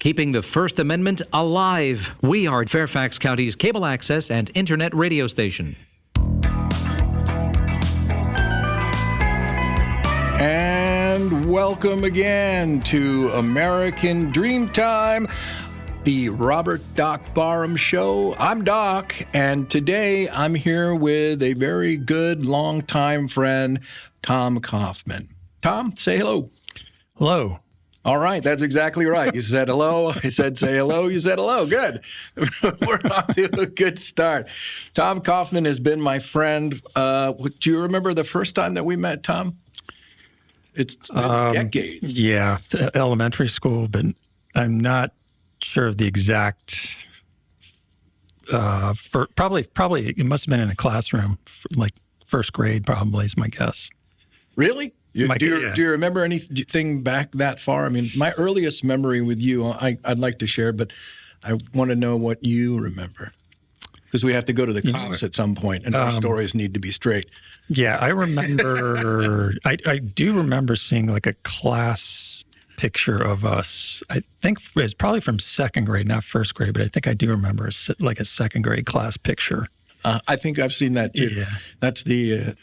keeping the First Amendment alive. We are Fairfax County's cable access and internet radio station. And welcome again to American Dreamtime, the Robert Doc Barham Show. I'm Doc, and today I'm here with a very good longtime friend, Tom Kaufman. Tom, say hello. Hello. All right, that's exactly right. You said hello. I said say hello. You said hello. Good. We're off to a good start. Tom Kaufman has been my friend. Do you remember the first time that we met, Tom? It's been decades. Yeah, elementary school, but I'm not sure of the exact. Probably it must have been in a classroom, like first grade. Probably is my guess. Really? Do you remember anything back that far? I mean, my earliest memory with you, I'd like to share, but I want to know what you remember. Because we have to go to the cops at some point, and our stories need to be straight. Yeah, I remember, I do remember seeing like a class picture of us. I think it's probably from second grade, not first grade, but I think I do remember like a second grade class picture. I think I've seen that too. Yeah. That's the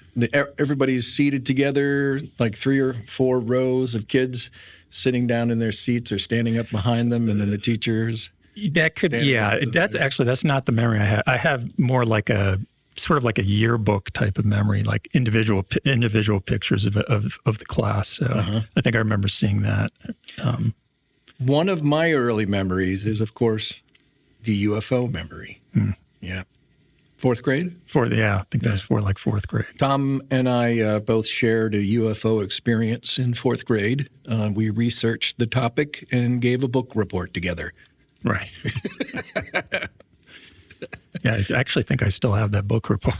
everybody's seated together, like 3 or 4 rows of kids sitting down in their seats or standing up behind them, and then the teachers. That could, yeah. That's not the memory I have. I have more like a sort of like a yearbook type of memory, like individual pictures of the class. So I think I remember seeing that. One of my early memories is, of course, the UFO memory. Yeah. 4th grade? I think that was like 4th grade. Tom and I both shared a UFO experience in 4th grade. We researched the topic and gave a book report together. Right. Yeah, I actually think I still have that book report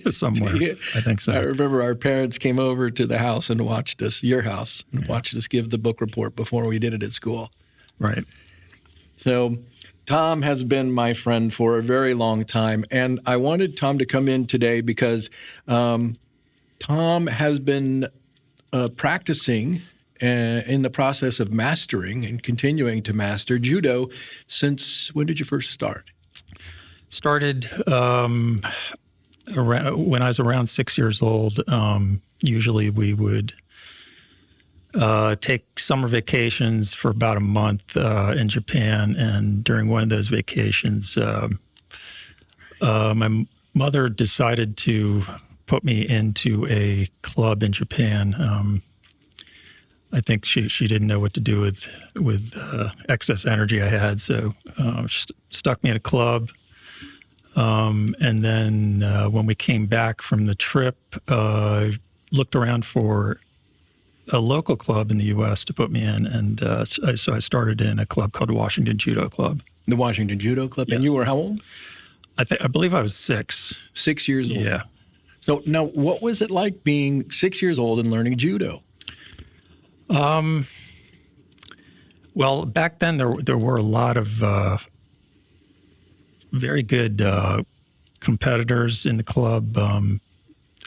somewhere. Yeah. I think so. I remember our parents came over to the house and watched us, your house, and watched us give the book report before we did it at school. Right. So Tom has been my friend for a very long time, and I wanted Tom to come in today because Tom has been practicing in the process of mastering and continuing to master Judo since, when did you first start? Started around, when I was around 6 years old. Usually we would take summer vacations for about a month in Japan, and during one of those vacations, my mother decided to put me into a club in Japan. I think she didn't know what to do with excess energy I had, so she stuck me in a club. And then when we came back from the trip, looked around for a local club in the U.S. to put me in, and so I started in a club called the Washington Judo Club. The Washington Judo Club? Yes. And you were how old? I believe I was 6. 6 years old? Yeah. So now, what was it like being 6 years old and learning Judo? Well, back then there were a lot of very good competitors in the club.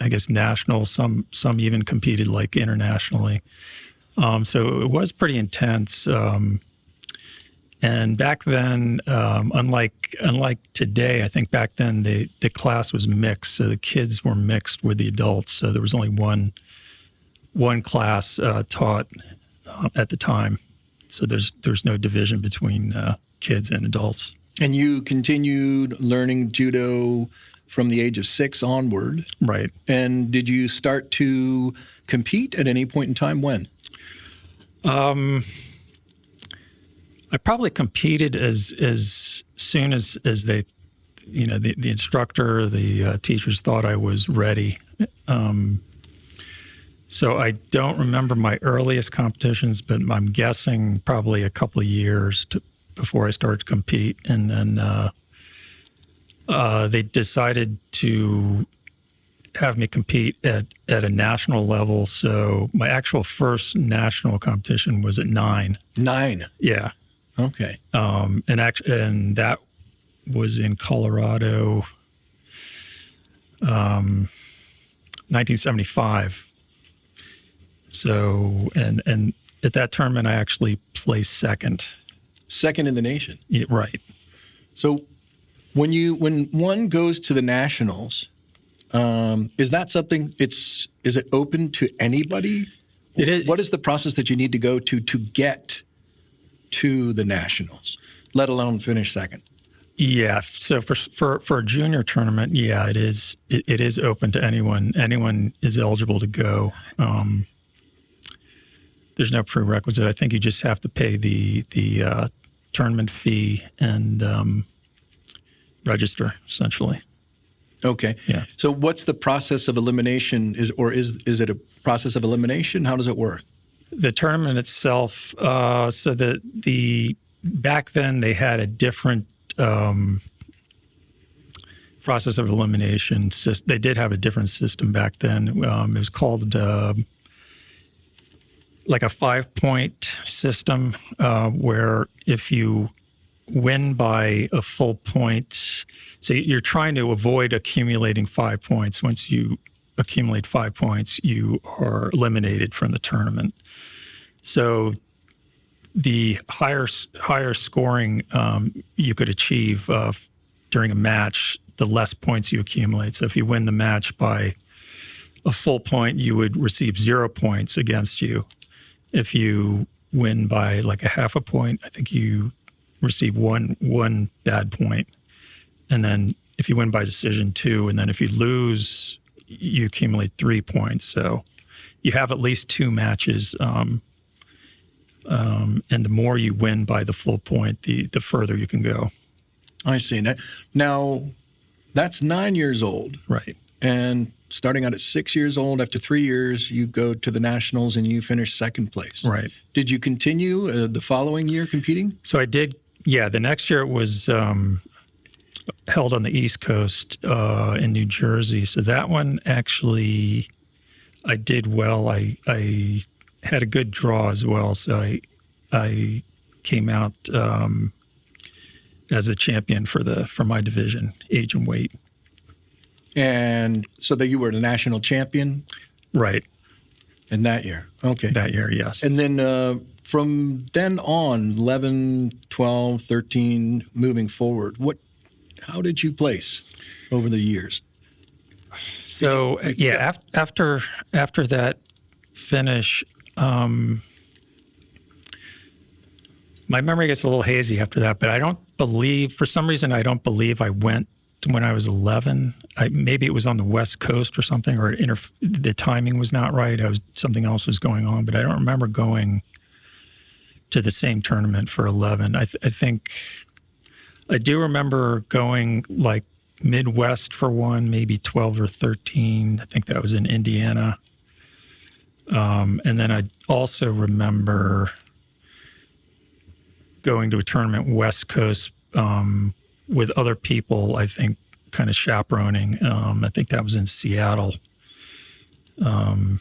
I guess national. Some even competed like internationally. So it was pretty intense. And back then, unlike today, I think back then the class was mixed. So the kids were mixed with the adults. So there was only one class taught at the time. So there's no division between kids and adults. And you continued learning Judo from the age of 6 onward. Right. And did you start to compete at any point in time? When? I probably competed as soon as they, the instructor, the teachers thought I was ready. So I don't remember my earliest competitions, but I'm guessing probably a couple of years before I started to compete. And then they decided to have me compete at a national level. So my actual first national competition was at 9. 9? Yeah. Okay. And that was in Colorado, 1975. So, and at that tournament, I actually placed second. second in the nation. Yeah, right. So when one goes to the nationals, is that something? Is it open to anybody? It is. What is the process that you need to go to get to the nationals, let alone finish second? Yeah. So for a junior tournament, yeah, it is. It is open to anyone. Anyone is eligible to go. There's no prerequisite. I think you just have to pay the tournament fee and register, essentially. Okay. Yeah. So what's the process of elimination? Is it a process of elimination? How does it work? The tournament itself. So the back then they had a different process of elimination. They did have a different system back then. It was called like a 5-point system, where if you win by a full point, so you're trying to avoid accumulating 5 points. Once you accumulate 5 points, you are eliminated from the tournament. So the higher scoring you could achieve during a match, the less points you accumulate. So if you win the match by a full point, you would receive 0 points against you. If you win by like a half a point, I think you receive one bad point. And then if you win by decision, 2. And then if you lose, you accumulate 3 points. So you have at least 2 matches. And the more you win by the full point, the further you can go. I see. Now, that's 9 years old. Right. And starting out at 6 years old, after 3 years, you go to the nationals and you finish second place. Right. Did you continue the following year competing? So I did. Yeah. The next year it was held on the East Coast in New Jersey. So that one actually I did well. I had a good draw as well. So I came out as a champion for my division, age and weight. And so that you were the national champion? Right. In that year. Okay. That year, yes. And then from then on, 11, 12, 13, moving forward, how did you place over the years? So, after that finish, my memory gets a little hazy after that, but for some reason, I don't believe I went when I was 11. Maybe it was on the West Coast or something, or the timing was not right. Something else was going on, but I don't remember going to the same tournament for 11. I think I do remember going like Midwest for one, maybe 12 or 13. I think that was in Indiana. And then I also remember going to a tournament West Coast with other people, I think, kind of chaperoning. I think that was in Seattle. I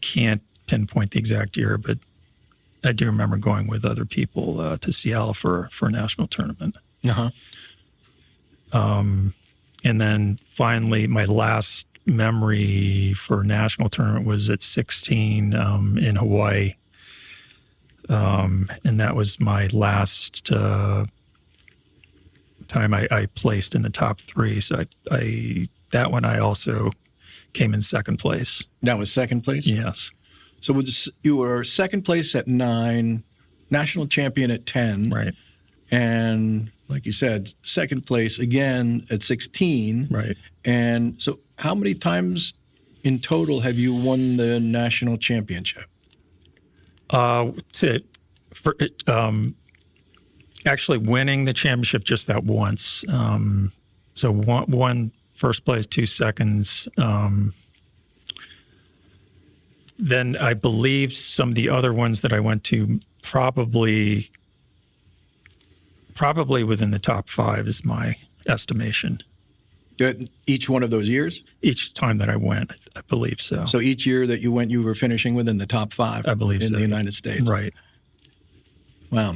can't pinpoint the exact year, but I do remember going with other people to Seattle for a national tournament. Uh-huh. And then finally, my last memory for a national tournament was at 16 in Hawaii. And that was my last time I placed in the top 3. So that one I also came in second place. That was second place? Yes. So you were second place at 9, national champion at 10. Right. And like you said, second place again at 16. Right. And so how many times in total have you won the national championship? Actually winning the championship just that once. So one first place, 2 seconds. Then I believe some of the other ones that I went to probably within the top 5 is my estimation. Each one of those years? Each time that I went, I believe so. So each year that you went, you were finishing within the top 5? I believe in so. the United States? Right. Wow.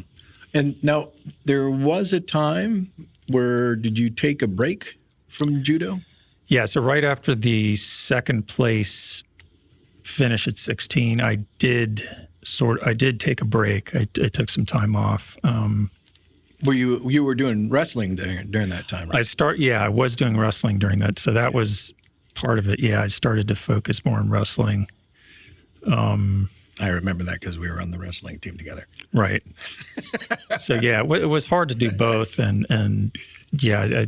And now, there was a time where, did you take a break from judo? Yeah, so right after the second place finish at 16, I did I did take a break. I took some time off. You were doing wrestling during that time, right? I was doing wrestling during that. So that was part of it. Yeah, I started to focus more on wrestling. I remember that because we were on the wrestling team together. Right. So yeah, it was hard to do both, and yeah,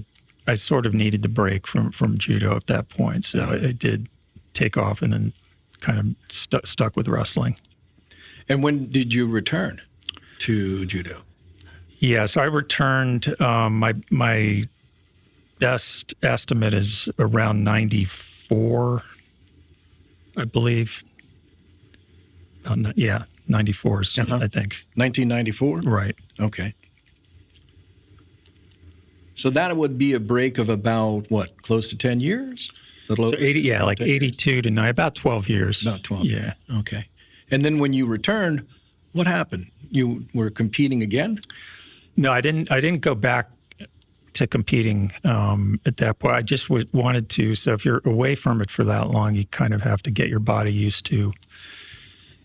I sort of needed the break from judo at that point. So I did take off and then kind of stuck with wrestling. And when did you return to judo? Yeah, so I returned. My best estimate is around 94, I believe. 94, I think. 1994? Right. Okay. So that would be a break of about, what, close to 10 years? So 82 to 9, about 12 years. About 12. Yeah. Okay. And then when you returned, what happened? You were competing again? No, I didn't go back to competing at that point. I just wanted to. So if you're away from it for that long, you kind of have to get your body used to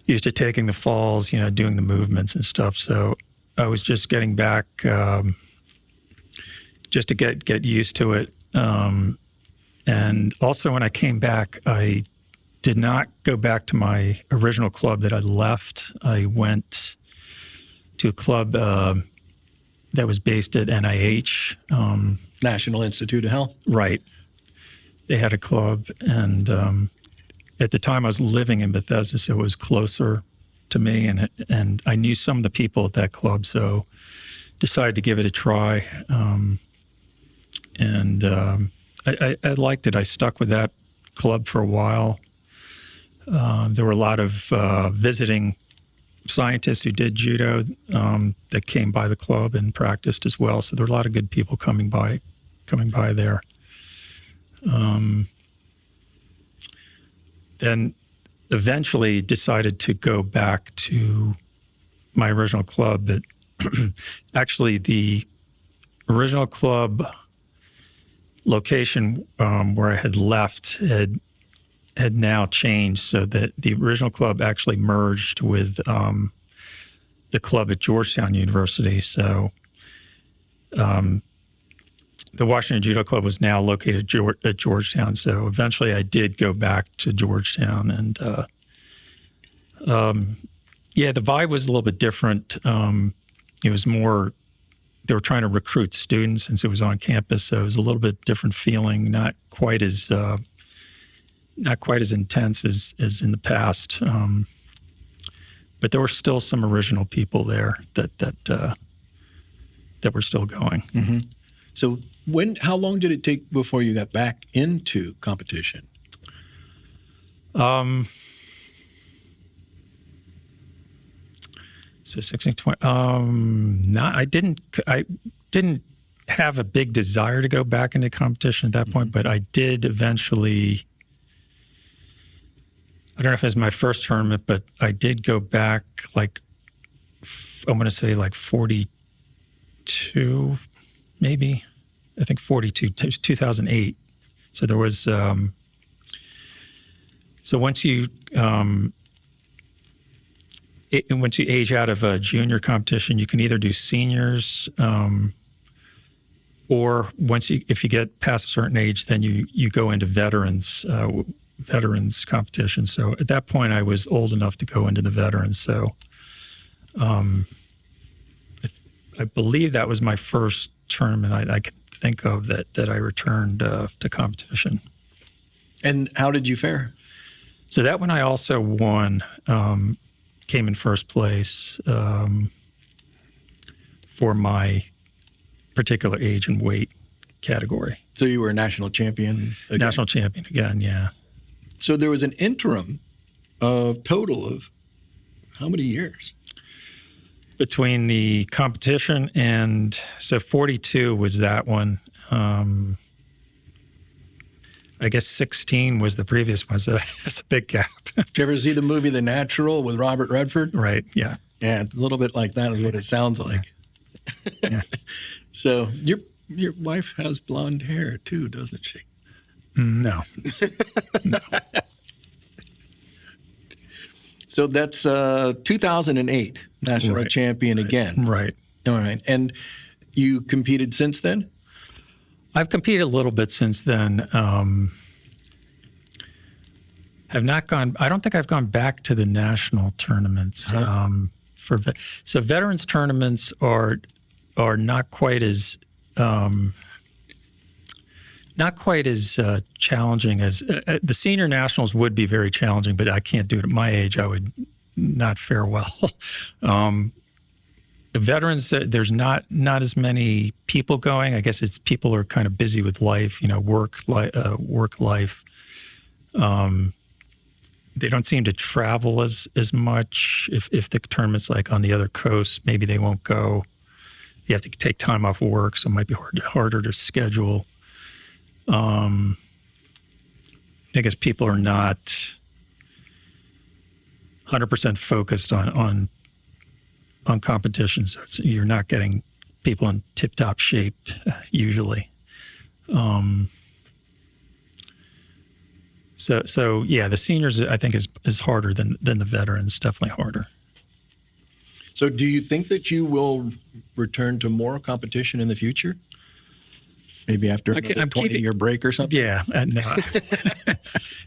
taking the falls, doing the movements and stuff. So I was just getting back, just to get used to it. And also when I came back, I did not go back to my original club that I left. I went to a club that was based at NIH. National Institute of Health. Right. They had a club, and at the time I was living in Bethesda, so it was closer to me, and I knew some of the people at that club, so decided to give it a try. I liked it. I stuck with that club for a while. There were a lot of visiting scientists who did judo that came by the club and practiced as well. So there were a lot of good people coming by there. Then eventually decided to go back to my original club. But actually, the original club location where I had left had now changed, so that the original club actually merged with the club at Georgetown University. So the Washington Judo Club was now located at Georgetown. So eventually I did go back to Georgetown. And the vibe was a little bit different. It was more, they were trying to recruit students since it was on campus. So it was a little bit different feeling, not quite as intense as in the past. But there were still some original people there that were still going. Mm-hmm. So how long did it take before you got back into competition? So 16, 20. I didn't have a big desire to go back into competition at that point, but I did eventually. I don't know if it was my first tournament, but I did go back, I'm going to say 42, maybe. I think 42. It was 2008. So there was. So once you age out of a junior competition, you can either do seniors, or if you get past a certain age, then you go into veterans competition. So at that point, I was old enough to go into the veterans. So I believe that was my first tournament I could think of that I returned to competition. And how did you fare? So that one I also won, came in first place for my particular age and weight category. So you were a national champion again? National champion again, yeah. So there was an interim of total of how many years? Between the competition and, so 42 was that one. I guess 16 was the previous one, so that's a big gap. Did you ever see the movie The Natural with Robert Redford? Right, yeah. Yeah, a little bit like that is what it sounds like. Yeah. So your wife has blonde hair too, doesn't she? No. No. So that's 2008 national champion again. Right. All right. And you competed since then? I've competed a little bit since then. Have not gone. I don't think I've gone back to the national tournaments. So veterans tournaments are not quite as challenging as the senior nationals would be very challenging, but I can't do it at my age. I would not fare well. The veterans, there's not as many people going. I guess it's people are kind of busy with life, work life. They don't seem to travel as much. If the tournament's like on the other coast, maybe they won't go. You have to take time off work, so it might be harder to schedule. I guess people are not 100% focused on competitions. So you're not getting people in tip-top shape usually. So yeah, the seniors I think is harder than the veterans. Definitely harder. So do you think that you will return to more competition in the future? Maybe after a 20-year break or something? Yeah. No.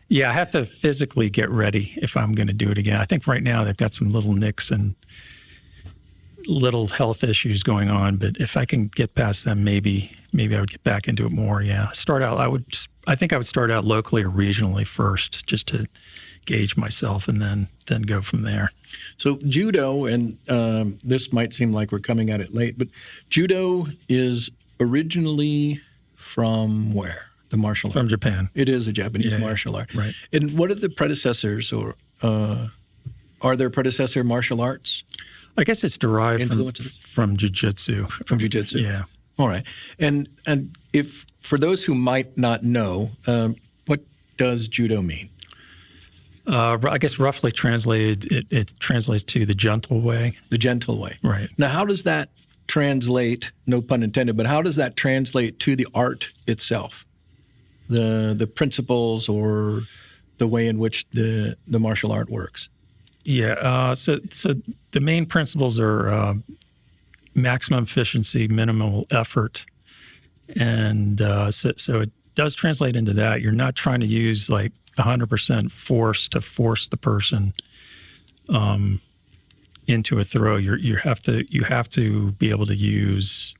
Yeah, I have to physically get ready if I'm going to do it again. I think right now they've got some little nicks and little health issues going on, but if I can get past them, maybe I would get back into it more. Yeah. I think I would start out locally or regionally first just to gauge myself and then go from there. So judo, and this might seem like we're coming at it late, but judo is originally from where? The martial art? From Japan. It is a Japanese martial art. Right. And what are the predecessors, or are there predecessor martial arts? I guess it's derived from jiu-jitsu. From jiu-jitsu? Yeah. All right. And if for those who might not know, what does judo mean? I guess roughly translated, it translates to the gentle way. The gentle way. Right. Now, how does that translate, no pun intended, but how does that translate to the art itself? The principles or the way in which the martial art works? Yeah. So the main principles are maximum efficiency, minimal effort. And so it does translate into that. You're not trying to use like 100% force to force the person into a throw. You have to be able to use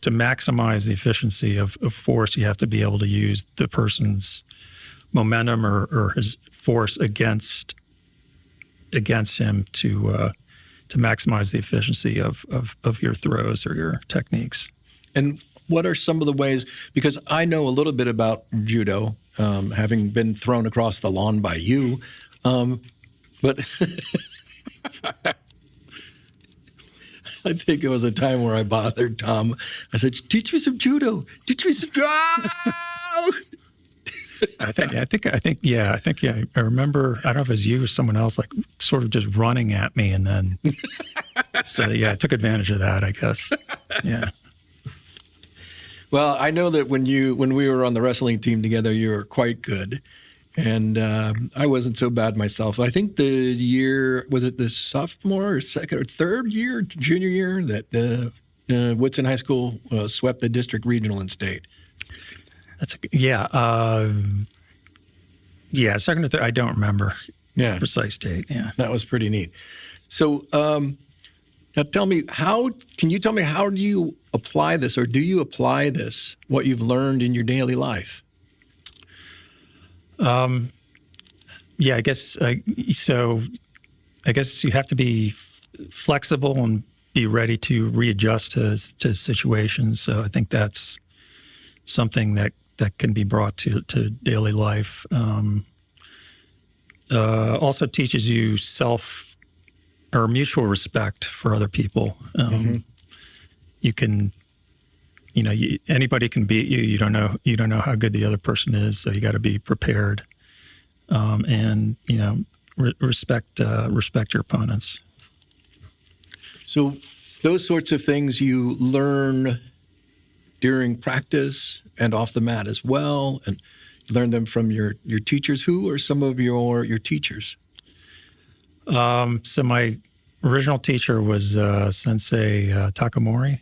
to maximize the efficiency of force. You have to be able to use the person's momentum or his force against him to maximize the efficiency of your throws or your techniques. And what are some of the ways? Because I know a little bit about judo, having been thrown across the lawn by you, but I think it was a time where I bothered Tom. I said, "Teach me some judo. Teach me some." I remember. I don't know if it was you or someone else, like sort of just running at me, and then so yeah, I took advantage of that, I guess. Yeah. Well, I know that when we were on the wrestling team together, you were quite good, and I wasn't so bad myself. I think the year, was it the sophomore or second or third year, junior year, that Woodson High School swept the district, regional, and state. Second or third. I don't remember. Yeah, precise date. Yeah, that was pretty neat. So now, tell me how do you apply this, or do you apply this, what you've learned in your daily life? I guess you have to be flexible and be ready to readjust to situations. So I think that's something that can be brought to daily life. Also teaches you mutual respect for other people. You can, anybody can beat you. You don't know how good the other person is, so you got to be prepared. And respect your opponents. So those sorts of things you learn during practice and off the mat as well, and learn them from your teachers. Who are some of your teachers? So my original teacher was Sensei Takamori.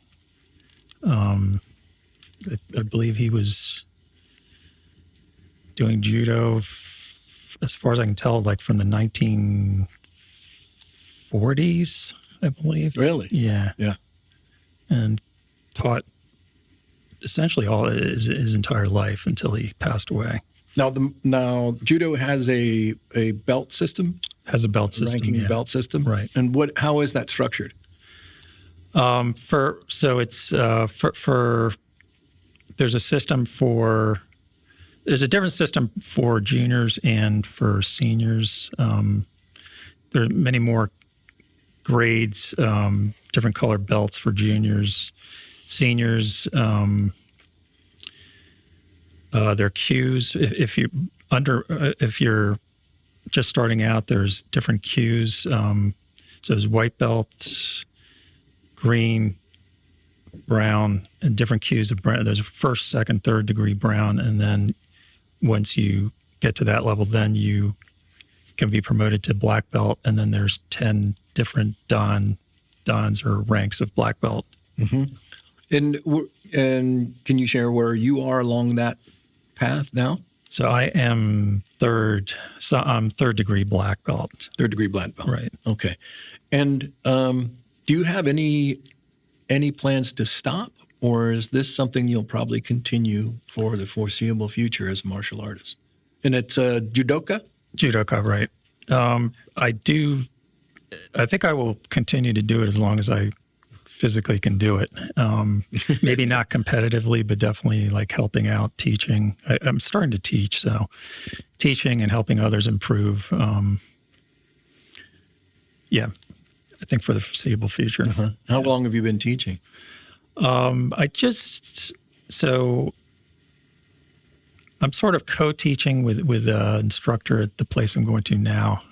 I believe he was doing judo, as far as I can tell, like from the 1940s, I believe. Really? Yeah. Yeah. And taught essentially all his entire life until he passed away. Now judo has a belt system, Has a belt system, ranking belt system, right? And how is that structured? There's a system for. There's a different system for juniors and for seniors. There are many more grades, different colored belts for juniors. Seniors, their cues. If you're just starting out, there's different cues. So there's white belt, green, brown, and different cues of brown. There's first, second, third degree brown, and then once you get to that level, then you can be promoted to black belt, and then there's 10 different dans or ranks of black belt. Mm-hmm. And can you share where you are along that path now? So I am third degree black belt. Third degree black belt. Right. Okay. And do you have any plans to stop, or is this something you'll probably continue for the foreseeable future as a martial artist? And it's judoka? Judoka, right. I think I will continue to do it as long as I physically can do it. Maybe not competitively, but definitely like helping out, teaching. I'm starting to teach, so teaching and helping others improve. Yeah, I think for the foreseeable future. Uh-huh. How long have you been teaching? I'm sort of co-teaching with an instructor at the place I'm going to now.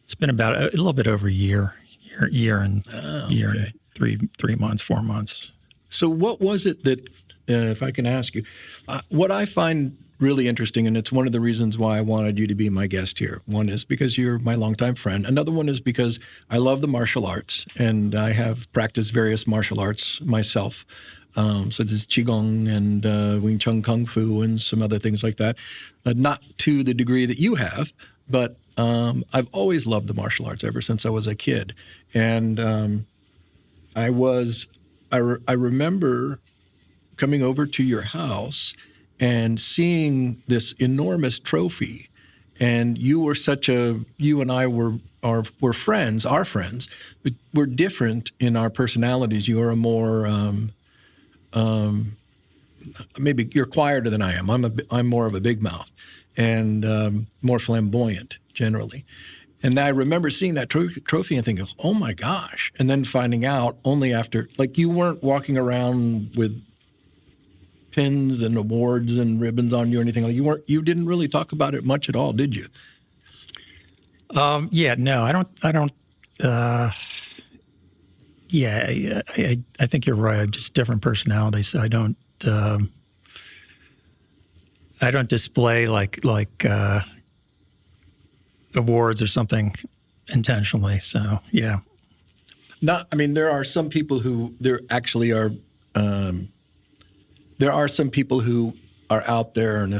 It's been about a little bit over a year and 3 months, 4 months. So what was it that, if I can ask you, what I find really interesting, and it's one of the reasons why I wanted you to be my guest here. One is because you're my longtime friend. Another one is because I love the martial arts, and I have practiced various martial arts myself, such as Qigong and Wing Chun Kung Fu and some other things like that. Not to the degree that you have, but I've always loved the martial arts ever since I was a kid. And I remember coming over to your house and seeing this enormous trophy. And you and I were friends, our friends, but we're different in our personalities. You are a more, maybe you're quieter than I am. I'm more of a big mouth and more flamboyant generally. And I remember seeing that trophy and thinking, oh my gosh. And then finding out only after, like, you weren't walking around with pins and awards and ribbons on you or anything. Like, you didn't really talk about it much at all, did you? Yeah, no, I don't, yeah, I think you're right. Just different personalities. I don't display like awards or something intentionally. So, yeah. There are some people who out there and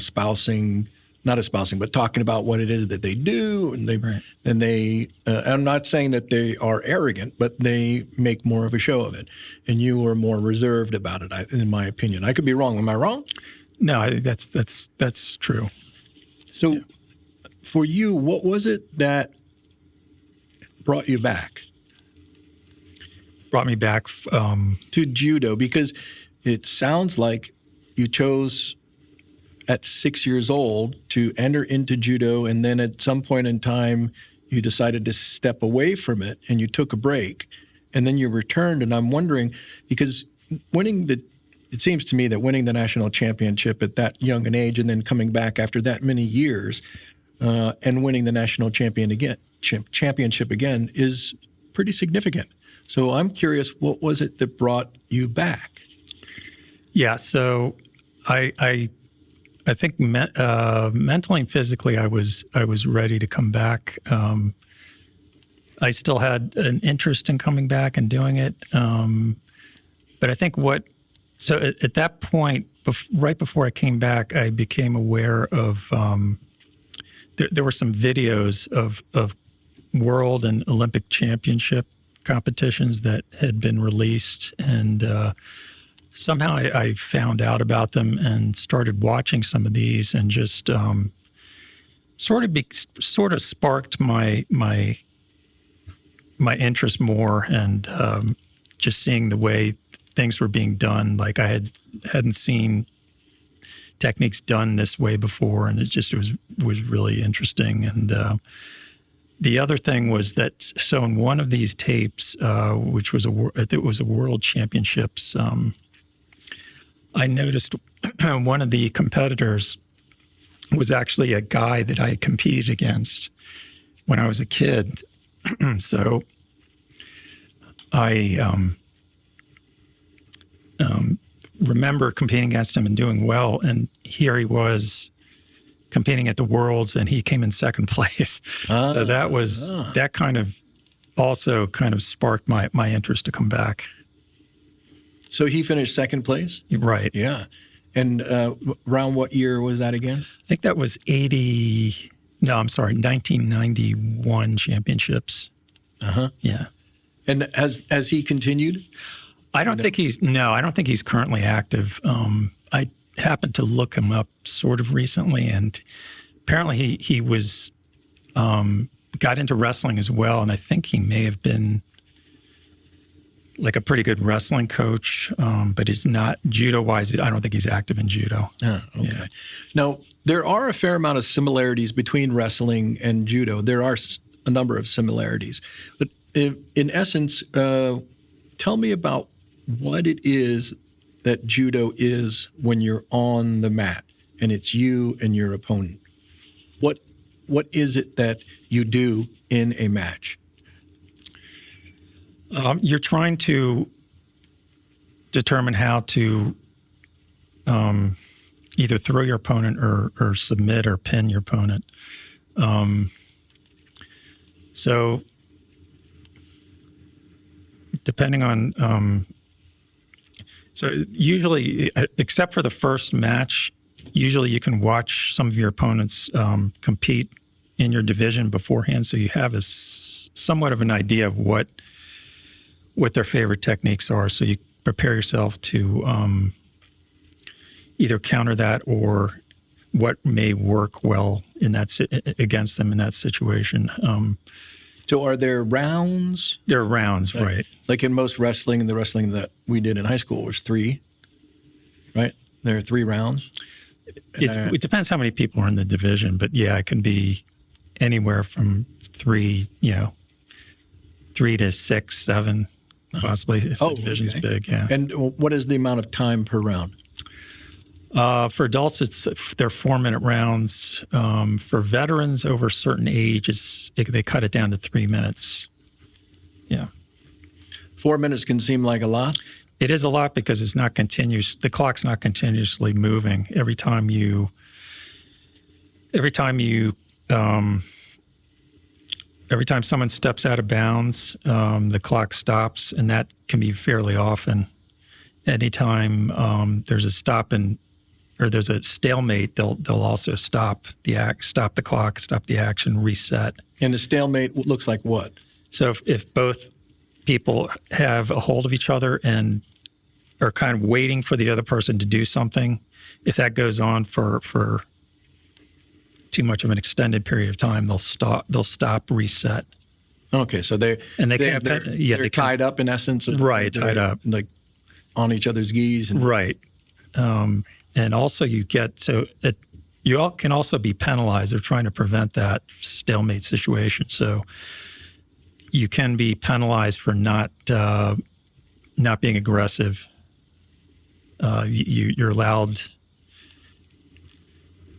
but talking about what it is that they do, and I'm not saying that they are arrogant, but they make more of a show of it, and you are more reserved about it, in my opinion. I could be wrong. Am I wrong? No, that's true. So, yeah. For you, what was it that brought you back? Brought me back to judo, because it sounds like you chose at 6 years old to enter into judo, and then at some point in time you decided to step away from it and you took a break, and then you returned. And I'm wondering, because it seems to me that winning the national championship at that young an age and then coming back after that many years and winning the national championship again is pretty significant. So I'm curious, what was it that brought you back? Yeah, so I I think mentally and physically, I was ready to come back. I still had an interest in coming back and doing it, but I think at that point, right before I came back, I became aware of there were some videos of world and Olympic championship competitions that had been released, and somehow I found out about them and started watching some of these, and just sort of sparked my interest more, and just seeing the way things were being done. Like I hadn't seen techniques done this way before, and it was really interesting. And the other thing was that, so in one of these tapes, which was it was a World Championships, I noticed one of the competitors was actually a guy that I had competed against when I was a kid. So I remember competing against him and doing well, and here he was competing at the Worlds, and he came in second place. So that kind of also kind of sparked my interest to come back. So he finished second place? Right. Yeah. And around what year was that again? I think that was 1991 championships. Uh-huh. Yeah. And has he continued? I don't think he's currently active. I happened to look him up sort of recently, and apparently he was got into wrestling as well, and I think he may have been like a pretty good wrestling coach, but he's not judo-wise. I don't think he's active in judo. Oh, okay. Yeah. Now, there are a fair amount of similarities between wrestling and judo. There are a number of similarities. But in essence, tell me about what it is that judo is when you're on the mat and it's you and your opponent. What is it that you do in a match? You're trying to determine how to either throw your opponent or submit or pin your opponent. So depending on, so usually, except for the first match, usually you can watch some of your opponents compete in your division beforehand, so you have somewhat of an idea of what their favorite techniques are. So you prepare yourself to either counter that or what may work well against them in that situation. So are there rounds? There are rounds, right. Like in most wrestling, and the wrestling that we did in high school was 3, right? There are 3 rounds? It depends how many people are in the division, but yeah, it can be anywhere from 3 to 6, 7, possibly, if the division's big, yeah. And what is the amount of time per round? For adults, they're 4-minute rounds. For veterans over a certain age, they cut it down to 3 minutes. Yeah. 4 minutes can seem like a lot. It is a lot because it's not continuous. The clock's not continuously moving. Every time someone steps out of bounds, the clock stops, and that can be fairly often. Anytime there's a stop or there's a stalemate, they'll also stop the clock, stop the action, reset. And a stalemate looks like what? So if both people have a hold of each other and are kind of waiting for the other person to do something, if that goes on for too much of an extended period of time, they'll stop, reset. Okay, so they're tied up in essence. Tied up, like on each other's gis. Right. And also you can also be penalized. They're trying to prevent that stalemate situation. So you can be penalized for not being aggressive. You're allowed.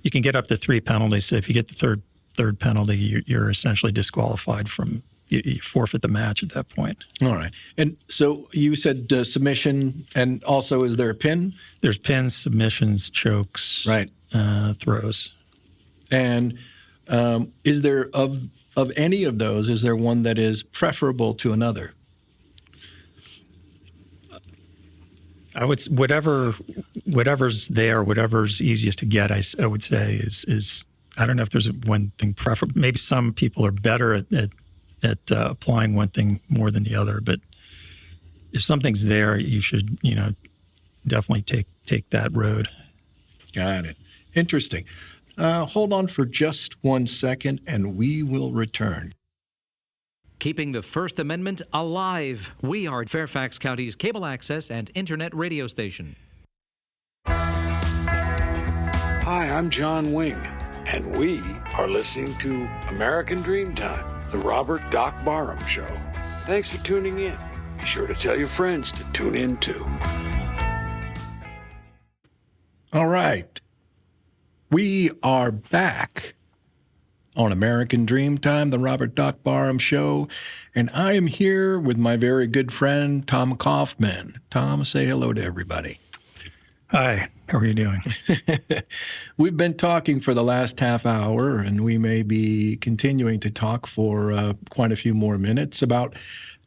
You can get up to 3 penalties. So if you get the third penalty, you're essentially disqualified from you forfeit the match at that point. All right. And so you said submission, and also is there a pin? There's pins, submissions, chokes, Right. Throws. And is there, of any of those, is there one that is preferable to another? I would whatever's there, whatever's easiest to get. I would say is I don't know if there's one thing preferable. Maybe some people are better at applying one thing more than the other. But if something's there, you should definitely take that road. Got it. Interesting. Hold on for just 1 second, and we will return. Keeping the First Amendment alive. We are Fairfax County's cable access and internet radio station. Hi, I'm John Wing, and we are listening to American Dreamtime, the Robert Doc Barham Show. Thanks for tuning in. Be sure to tell your friends to tune in too. All right. We are back on American Dreamtime, the Robert Doc Barham Show, and I am here with my very good friend, Tom Kaufman. Tom, say hello to everybody. Hi, how are you doing? We've been talking for the last half hour, and we may be continuing to talk for quite a few more minutes about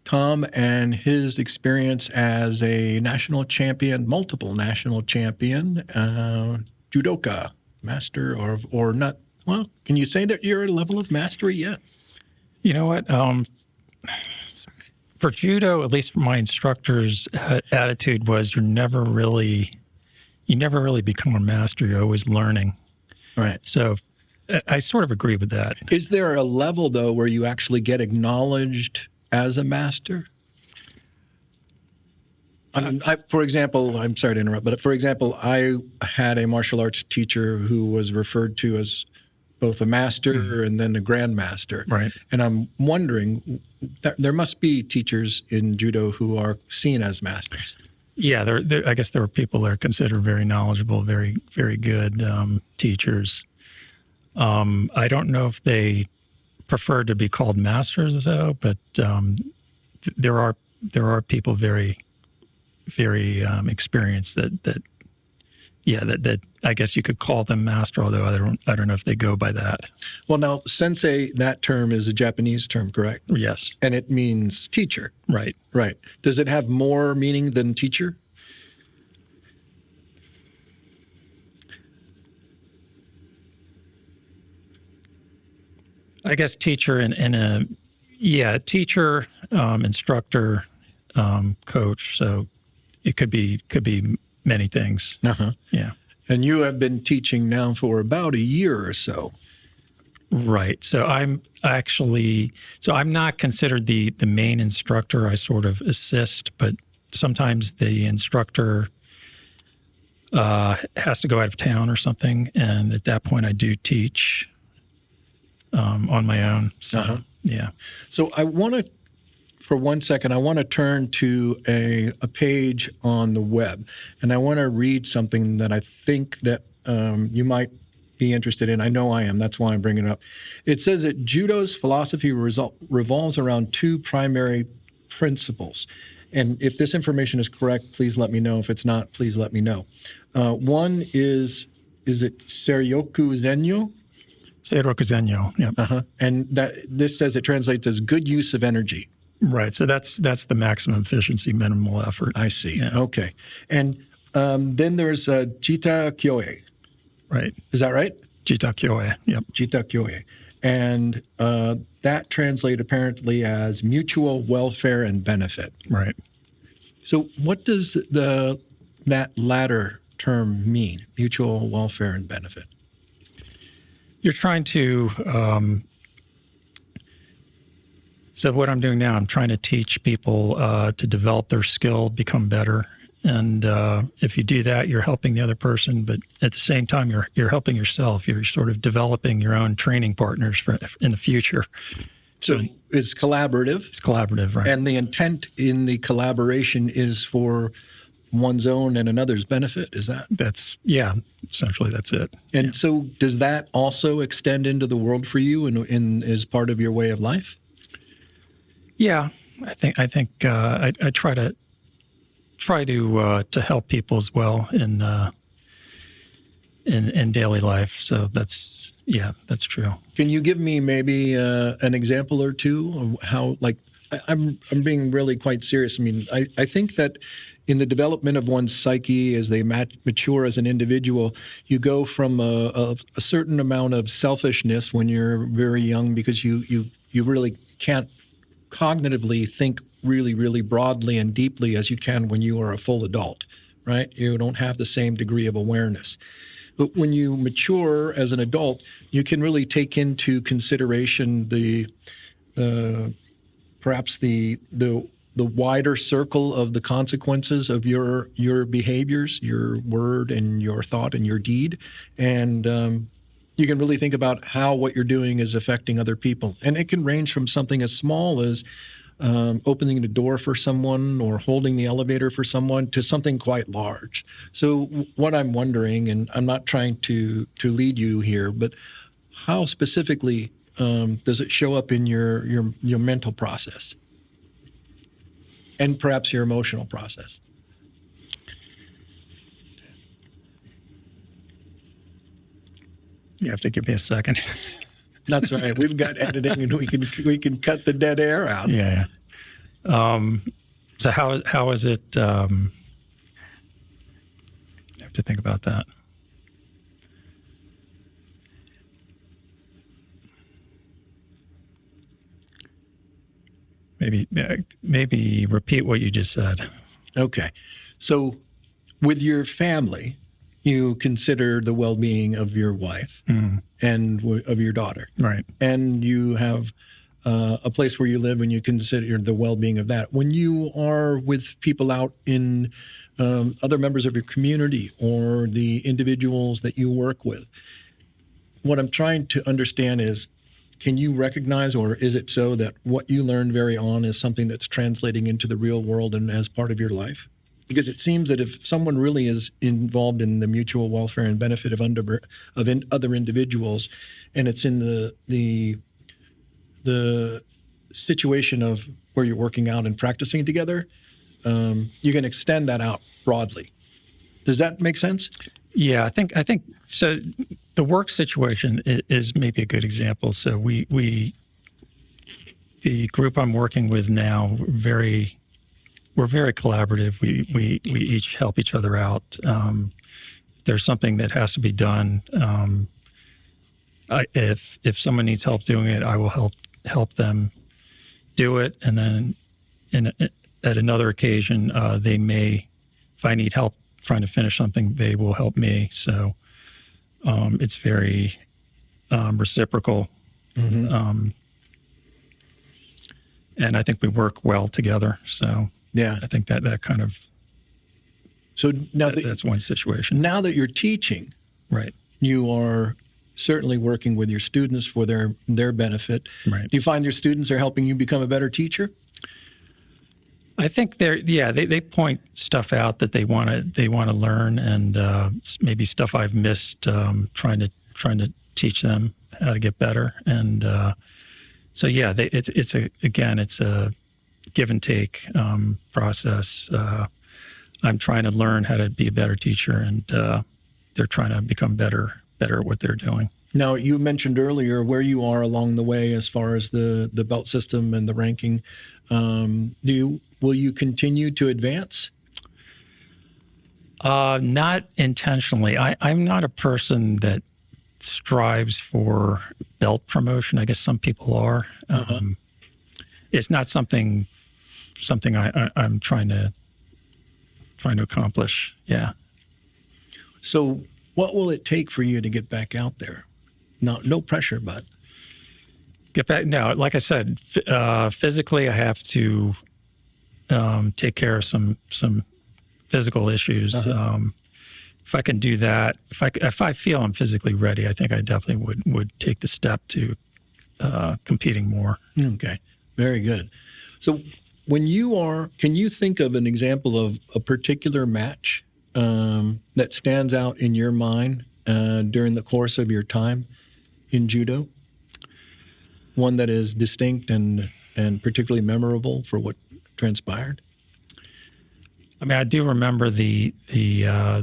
Tom and his experience as a national champion, multiple national champion, judoka, master or not. Well, can you say that you're at a level of mastery yet? You know what? For judo, at least my instructor's attitude was you never really become a master. You're always learning. Right. So I sort of agree with that. Is there a level, though, where you actually get acknowledged as a master? For example, I'm sorry to interrupt, but for example, I had a martial arts teacher who was referred to as both a master and then a grandmaster. Right. And I'm wondering, there must be teachers in judo who are seen as masters. Yeah, I guess there are people that are considered very knowledgeable, very, very good teachers. I don't know if they prefer to be called masters, though, but there are people very, very experienced that I guess you could call them master, although I don't know if they go by that. Well, now, sensei, that term is a Japanese term, correct? Yes. And it means teacher. Right. Right. Does it have more meaning than teacher? I guess teacher teacher, instructor, coach. So it could be many things. Uh-huh. Yeah. And you have been teaching now for about a year or so. Right. So I'm not considered the main instructor. I sort of assist, but sometimes the instructor has to go out of town or something, and at that point I do teach on my own. So, yeah. So I want to, for 1 second, I want to turn to a page on the web, and I want to read something that I think that you might be interested in. I know I am. That's why I'm bringing it up. It says that judo's philosophy revolves around two primary principles. And if this information is correct, please let me know. If it's not, please let me know. One is it Seryoku Zenyo? Seryoku Zenyo, yeah. Uh-huh. And this says it translates as good use of energy. Right. So that's the maximum efficiency, minimal effort. I see. Yeah. Okay. And then there's Jita Kyoe. Right. Is that right? Jita Kyoe, yep. Jita Kyoe. And that translates apparently as mutual welfare and benefit. Right. So what does that latter term mean, mutual welfare and benefit? You're trying to, so what I'm doing now, I'm trying to teach people to develop their skill, become better. And if you do that, you're helping the other person, but at the same time, you're helping yourself. You're sort of developing your own training partners in the future. So it's collaborative. It's collaborative, right. And the intent in the collaboration is for one's own and another's benefit, is that? Essentially that's it. And so does that also extend into the world for you and is part of your way of life? Yeah, I try to help people as well in daily life. So that's true. Can you give me maybe an example or two of how, like, I'm being really quite serious. I mean, I think that in the development of one's psyche as they mature as an individual, you go from a certain amount of selfishness when you're very young because you really can't cognitively think really, really broadly and deeply as you can when you are a full adult, right? You don't have the same degree of awareness. But when you mature as an adult, you can really take into consideration perhaps the wider circle of the consequences of your behaviors, your word and your thought and your deed, and you can really think about how what you're doing is affecting other people. And it can range from something as small as opening the door for someone or holding the elevator for someone to something quite large. So what I'm wondering, and I'm not trying to lead you here, but how specifically does it show up in your mental process and perhaps your emotional process? You have to give me a second. That's right. We've got editing, and we can cut the dead air out. Yeah. So how is it? I have to think about that. Maybe repeat what you just said. Okay. So with your family, you consider the well-being of your wife and of your daughter. Right. And you have a place where you live and you consider the well-being of that. When you are with people out in other members of your community or the individuals that you work with, what I'm trying to understand is, can you recognize, or is it so that what you learned very on is something that's translating into the real world and as part of your life? Because it seems that if someone really is involved in the mutual welfare and benefit of other individuals, and it's in the situation of where you're working out and practicing together, you can extend that out broadly. Does that make sense? Yeah, I think so. The work situation is maybe a good example. So the group I'm working with now, we're very collaborative. We each help each other out. There's something that has to be done. If someone needs help doing it, I will help them do it. And then at another occasion, they may, if I need help trying to finish something, they will help me. So it's very reciprocal. Mm-hmm. And I think we work well together. So yeah, I think that kind of. So now that's one situation. Now that you're teaching, right, you are certainly working with your students for their benefit. Right. Do you find your students are helping you become a better teacher? I think they point stuff out that they want to learn, and maybe stuff I've missed, trying to teach them how to get better. And so yeah, it's a give and take process. I'm trying to learn how to be a better teacher, and they're trying to become better at what they're doing. Now, you mentioned earlier where you are along the way as far as the belt system and the ranking. Will you continue to advance? Not intentionally. I'm not a person that strives for belt promotion. I guess some people are. It's not something I'm trying to accomplish. Yeah. So what will it take for you to get back out there? No pressure, but get back. No, like I said, physically I have to take care of some physical issues. If I can do that, if I feel I'm physically ready, I think I definitely would take the step to competing more. Okay, very good. So can you think of an example of a particular match that stands out in your mind during the course of your time in judo? One that is distinct and and particularly memorable for what transpired? I mean, I do remember the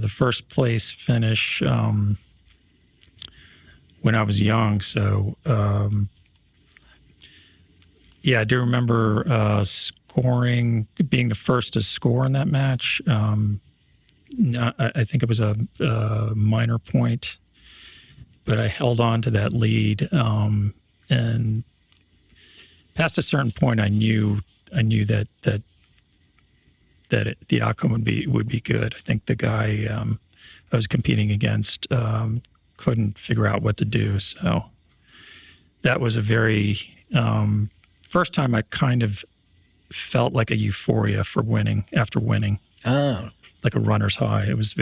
first place finish when I was young. So yeah, I do remember scoring, being the first to score in that match. I think it was a minor point, but I held on to that lead, and past a certain point, I knew that the outcome would be good. I think the guy I was competing against couldn't figure out what to do, so that was a very first time I kind of felt like a euphoria for winning after winning. Oh. Like a runner's high. It was a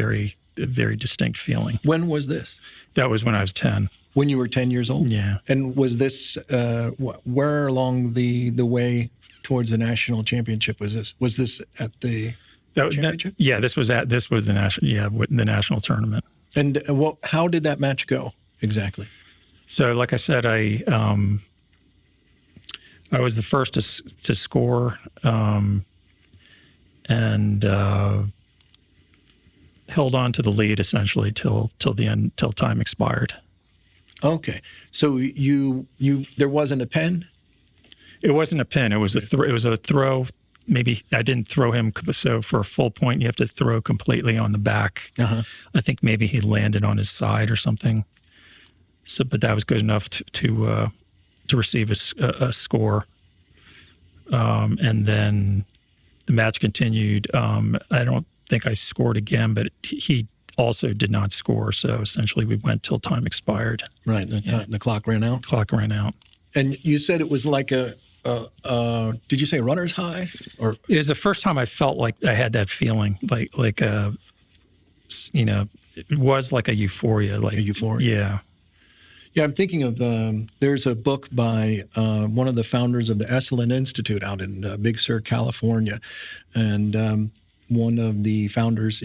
very distinct feeling. When was this? That was when I was 10. When you were 10 years old? Yeah. And was this, where along the way towards the national championship was this? Was this at the championship? Yeah, this was the national tournament. And how did that match go exactly? So, like I said, I was the first to score, and held on to the lead essentially till the end, till time expired. Okay, so there wasn't a pen? It wasn't a pin. It was a throw. Maybe I didn't throw him. So for a full point, you have to throw completely on the back. Uh-huh. I think maybe he landed on his side or something. So, but that was good enough to receive a score. And then the match continued. I don't think I scored again, but he also did not score. So essentially, we went till time expired. Right. The clock ran out. Clock ran out. And you said it was like did you say runner's high? Or it was the first time I felt like I had that feeling, like it was like a euphoria. Like a euphoria? Yeah. Yeah, I'm thinking of, there's a book by one of the founders of the Esalen Institute out in Big Sur, California. And one of the founders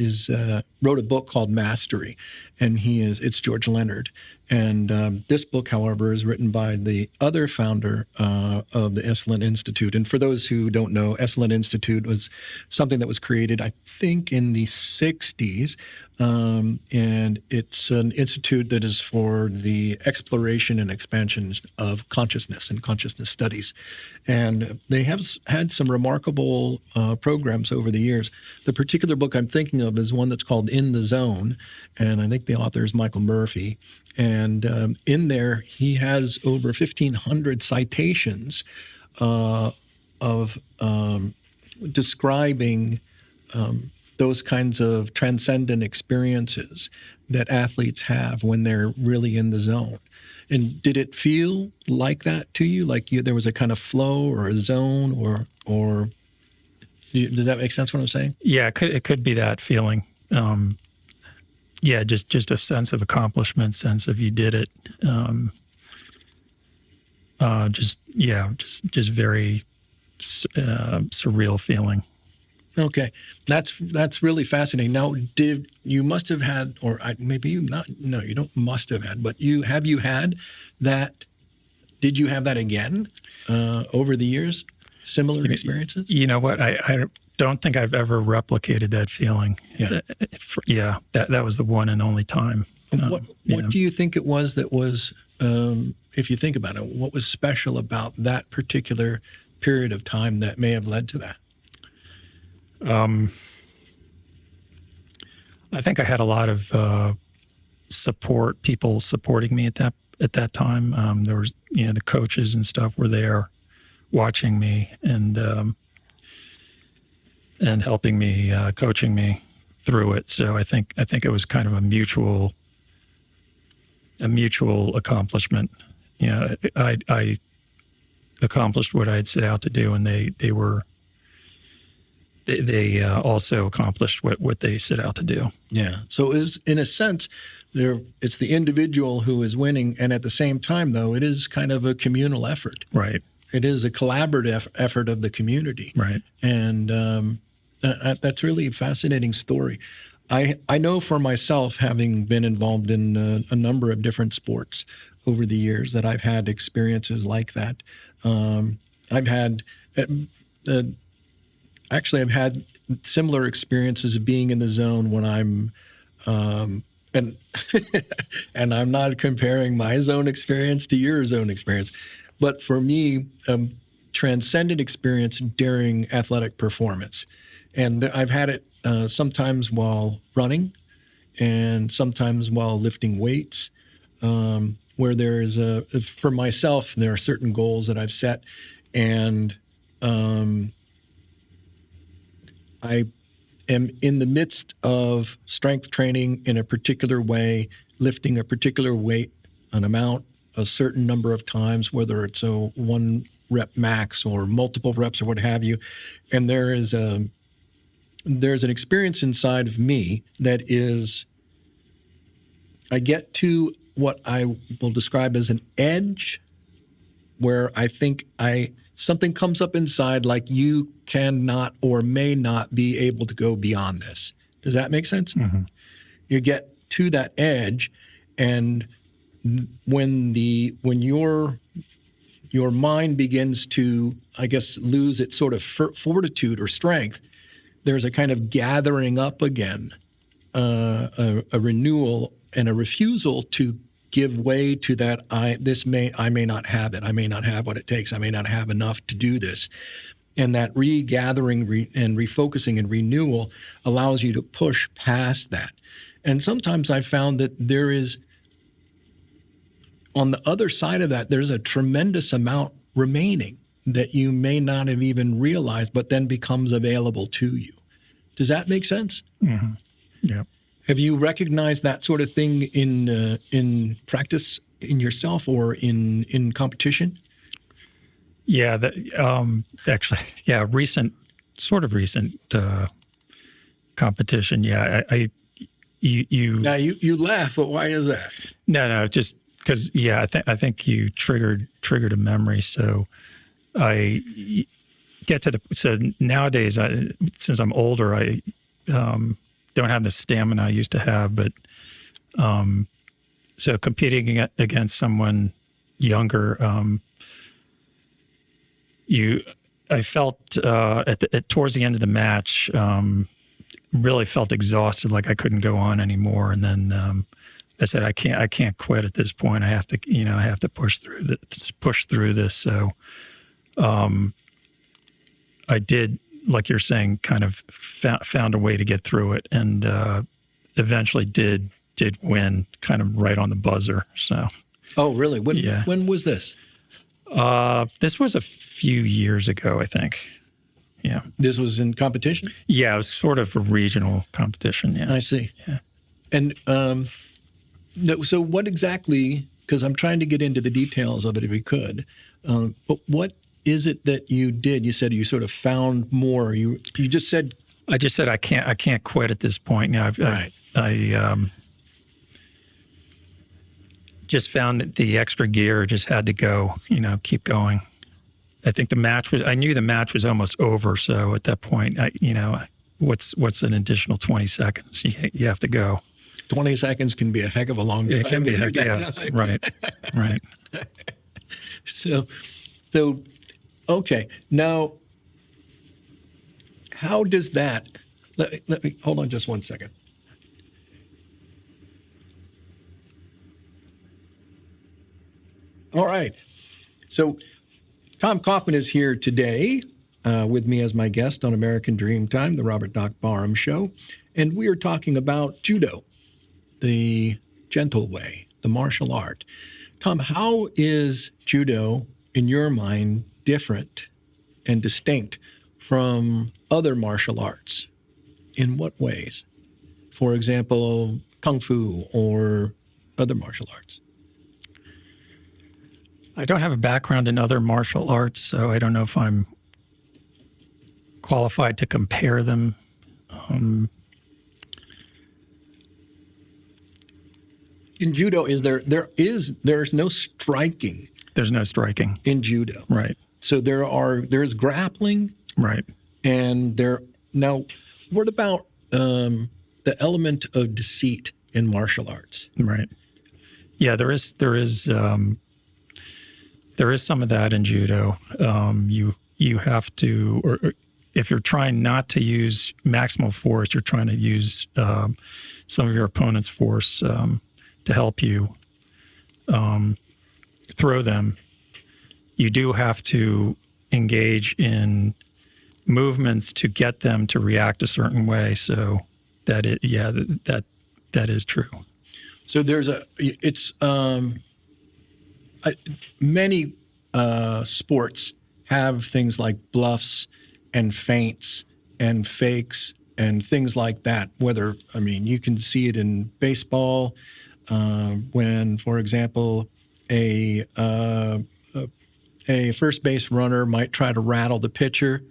wrote a book called Mastery, and it's George Leonard. And this book, however, is written by the other founder of the Esalen Institute. And for those who don't know, Esalen Institute was something that was created, I think, in the 60s. And it's an institute that is for the exploration and expansion of consciousness and consciousness studies. And they have had some remarkable programs over the years. The particular book I'm thinking of is one that's called In the Zone, and I think the author is Michael Murphy. And in there, he has over 1,500 citations of describing those kinds of transcendent experiences that athletes have when they're really in the zone. And did it feel like that to you? Like there was a kind of flow or a zone, or does that make sense what I'm saying? Yeah, it could be that feeling. Yeah, just a sense of accomplishment, sense of you did it. Just very surreal feeling. Okay, that's really fascinating. Now, you must have had, or maybe you not? No, you don't. Must have had, but you had that? Did you have that again over the years? Similar experiences? You know what? I don't think I've ever replicated that feeling. Yeah, that was the one and only time. What do you think it was that was, if you think about it, what was special about that particular period of time that may have led to that? I think I had a lot of support, people supporting me at that time. There was, the coaches and stuff were there watching me and helping me, coaching me through it. So I think it was kind of a mutual accomplishment. I accomplished what I had set out to do, and they also accomplished what they set out to do. Yeah. So in a sense, it's the individual who is winning, and at the same time, though, it is kind of a communal effort. Right. It is a collaborative effort of the community. Right. And that's really a fascinating story. I know for myself, having been involved in a number of different sports over the years, that I've had experiences like that. I've had uh, actually I've had similar experiences of being in the zone when I'm and and I'm not comparing my zone experience to your zone experience, but for me, transcendent experience during athletic performance, and I've had it sometimes while running, and sometimes while lifting weights. Where there's for myself, there are certain goals that I've set, and I am in the midst of strength training in a particular way, lifting a particular weight, an amount, a certain number of times, whether it's a 1 rep max or multiple reps or what have you, and there's an experience inside of me that is, I get to what I will describe as an edge, where I think something comes up inside, like you cannot or may not be able to go beyond this. Does that make sense? Mm-hmm. You get to that edge, and when your mind begins to, I guess, lose its sort of fortitude or strength, there's a kind of gathering up again, a renewal and a refusal to give way to that. I may not have it. I may not have what it takes. I may not have enough to do this. And that regathering and refocusing and renewal allows you to push past that. And sometimes I've found that there is, on the other side of that, there's a tremendous amount remaining that you may not have even realized, but then becomes available to you. Does that make sense? Mm-hmm. Yeah. Have you recognized that sort of thing in practice in yourself or in competition? Yeah, actually, yeah, recent competition. Yeah, you. Now you laugh, but why is that? No, just because. Yeah, I think you triggered a memory. So I get to so nowadays, since I'm older, I don't have the stamina I used to have, but so competing against someone younger, I felt towards the end of the match, really felt exhausted, like I couldn't go on anymore. And then I said, I can't quit at this point. I have to push through this. So I did, like you're saying, kind of found a way to get through it, and eventually did win, kind of right on the buzzer. So. Oh, really? When was this? This was a few years ago, I think. Yeah. This was in competition? Yeah, it was sort of a regional competition. Yeah. I see. Yeah. And so what exactly? Because I'm trying to get into the details of it, if we could. But what is it that you did? You said you sort of found more. You just said. I just said I can't quit at this point. Now I just found that the extra gear just had to go. Keep going. I think I knew the match was almost over. So at that point, what's an additional 20 seconds? You have to go. 20 seconds can be a heck of a long time. It can be a heck, yes, right. So, okay. Now, how does that, let me hold on just one second. All right. So, Tom Kaufman is here today with me as my guest on American Dreamtime, the Robert Doc Barham Show. And we are talking about Judo, the gentle way, the martial art. Tom, how is Judo, in your mind, different and distinct from other martial arts? In what ways? For example, Kung Fu or other martial arts? I don't have a background in other martial arts, so I don't know if I'm qualified to compare them. In Judo, there's no striking. There's no striking in Judo. Right. So there's grappling. Right. And now, what about the element of deceit in martial arts? Right. Yeah, there is There is some of that in judo. You have to, or if you're trying not to use maximal force, you're trying to use some of your opponent's force to help you throw them. You do have to engage in movements to get them to react a certain way. So that is true. So many sports have things like bluffs and feints and fakes and things like that. You can see it in baseball when, for example, a first base runner might try to rattle the pitcher,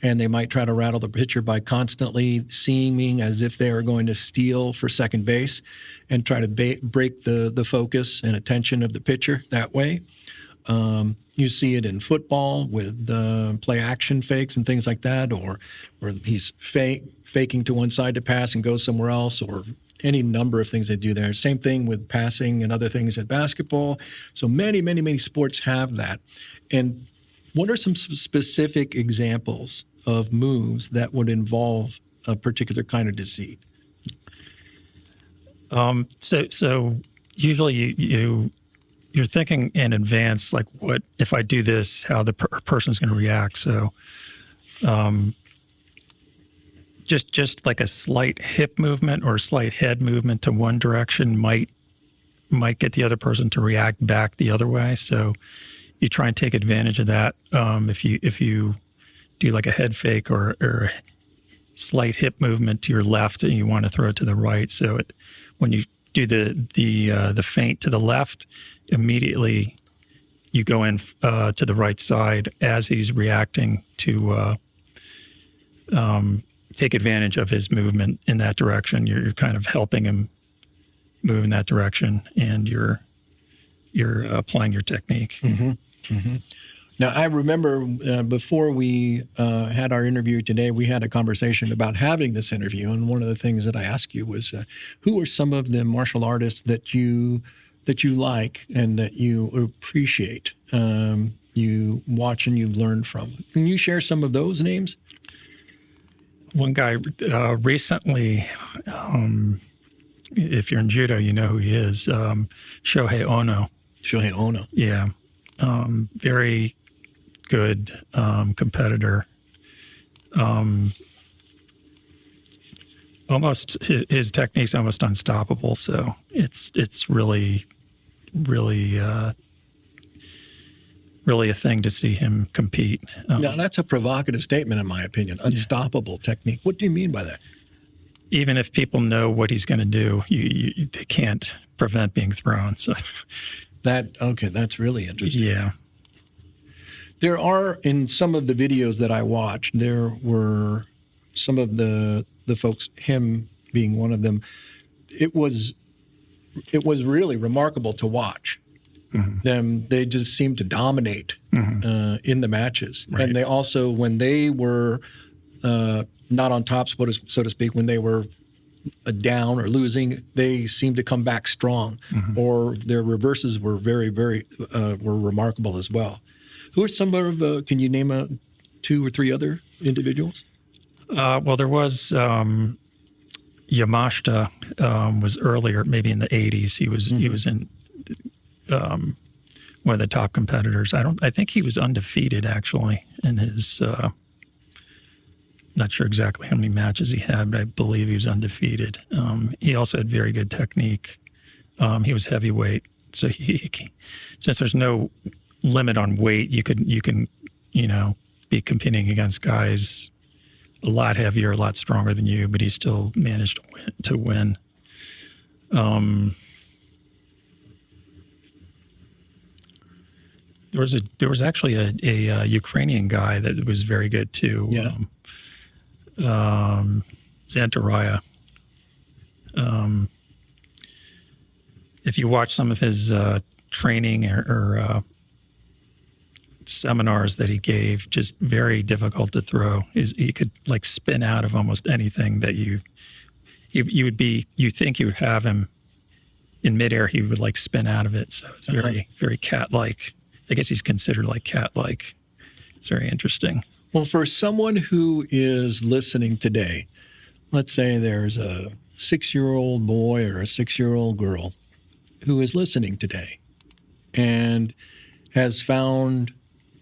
and they might try to rattle the pitcher by constantly seeming as if they are going to steal for second base and try to break the focus and attention of the pitcher that way. You see it in football with play action fakes and things like that, or he's faking to one side to pass and goes somewhere else, or any number of things they do there. Same thing with passing and other things in basketball. So many sports have that. And what are some specific examples of moves that would involve a particular kind of deceit? So usually you're thinking in advance, like, what if I do this, how the person's going to react. So just like a slight hip movement or a slight head movement to one direction might get the other person to react back the other way. So you try and take advantage of that. If you do like a head fake or a slight hip movement to your left and you want to throw it to the right. So when you do the feint to the left, immediately you go in to the right side as he's reacting to take advantage of his movement in that direction. You're kind of helping him move in that direction, and you're applying your technique. Mm-hmm. Mm-hmm. Now, I remember before we had our interview today, we had a conversation about having this interview, and one of the things that I asked you was, who are some of the martial artists that you like and that you appreciate, you watch and you've learned from? Can you share some of those names? One guy recently, if you're in judo, you know who he is, Shohei Ono. Shohei Ono. Yeah. Very good competitor. Almost his technique's almost unstoppable. So it's really a thing to see him compete. Now, that's a provocative statement, in my opinion. Unstoppable technique. What do you mean by that? Even if people know what he's going to do, they can't prevent being thrown. So that's really interesting. Yeah. There are, in some of the videos that I watched, there were some of the folks, him being one of them. It was really remarkable to watch. Mm-hmm. They just seemed to dominate in the matches. Right. And they also, when they were not on top, so to speak, when they were down or losing, they seemed to come back strong, or their reverses were very, very were remarkable as well. Who are some of? Can you name 2 or 3 other individuals? Well, there was Yamashita. Was earlier, maybe in the 80s. He was in one of the top competitors. I think he was undefeated actually in his. Not sure exactly how many matches he had, but I believe he was undefeated. He also had very good technique. He was heavyweight, so since there's no limit on weight, you can be competing against guys a lot heavier, a lot stronger than you, but he still managed to win. There was actually a Ukrainian guy that was very good too. Yeah. Zantaraya. If you watch some of his training or seminars that he gave, just very difficult to throw. He could like spin out of almost anything that you think you would have him in midair. He would like spin out of it. So it's very, very cat-like. I guess he's considered like cat-like. It's very interesting. Well, for someone who is listening today, let's say there's a 6-year-old boy or a 6-year-old girl who is listening today and has found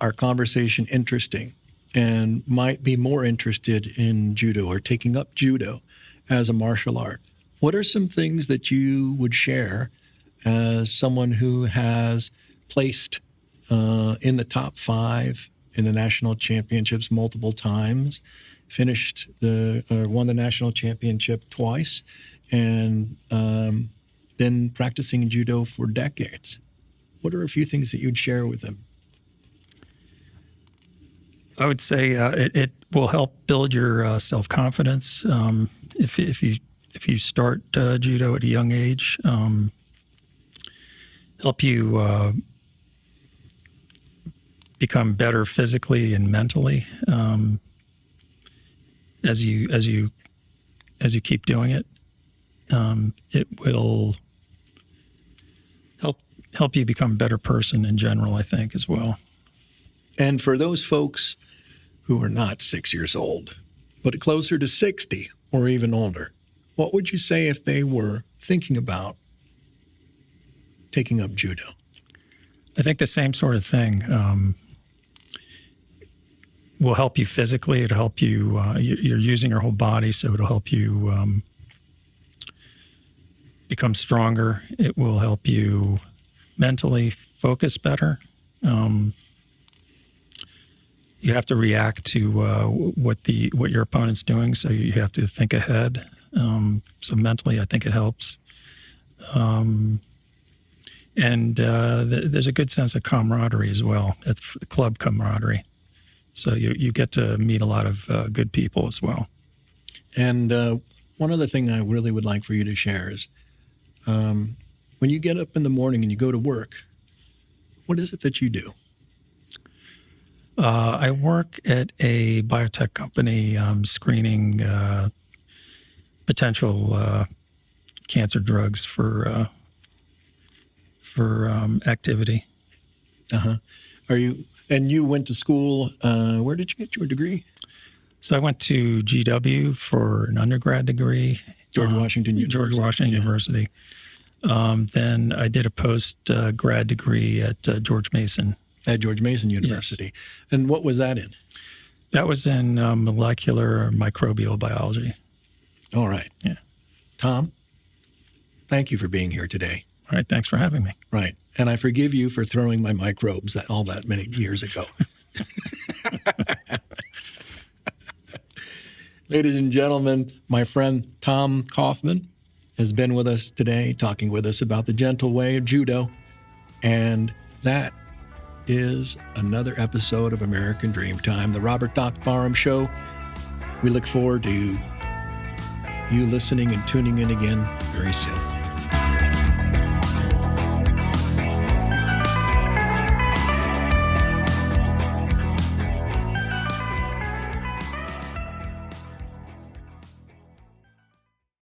our conversation interesting and might be more interested in judo or taking up judo as a martial art. What are some things that you would share as someone who has placed in the top 5 in the national championships multiple times, won the national championship twice, and been practicing judo for decades? What are a few things that you'd share with them? I would say it will help build your self-confidence if you start judo at a young age. Help you become better physically and mentally as you keep doing it. It will help you become a better person in general, I think, as well. And for those folks who are not 6 years old, but closer to 60 or even older, what would you say if they were thinking about taking up judo? I think the same sort of thing will help you physically. It'll help you, you're using your whole body, so it'll help you become stronger. It will help you mentally focus better. You have to react to what your opponent's doing, so you have to think ahead. So mentally, I think it helps. And there's a good sense of camaraderie as well, the club camaraderie. So you get to meet a lot of good people as well. And one other thing I really would like for you to share is when you get up in the morning and you go to work, what is it that you do? I work at a biotech company screening potential cancer drugs for activity. Uh-huh. And you went to school, where did you get your degree? So I went to GW for an undergrad degree. George Washington University. Then I did a post-grad degree at George Mason. At George Mason University. Yes. And what was that in? That was in molecular microbial biology. All right. Yeah. Tom, thank you for being here today. All right. Thanks for having me. Right. And I forgive you for throwing my microbes all that many years ago. Ladies and gentlemen, my friend Tom Kaufman has been with us today, talking with us about the gentle way of judo. And that is another episode of American Dreamtime, the Robert Doc Barham Show. We look forward to you listening and tuning in again very soon.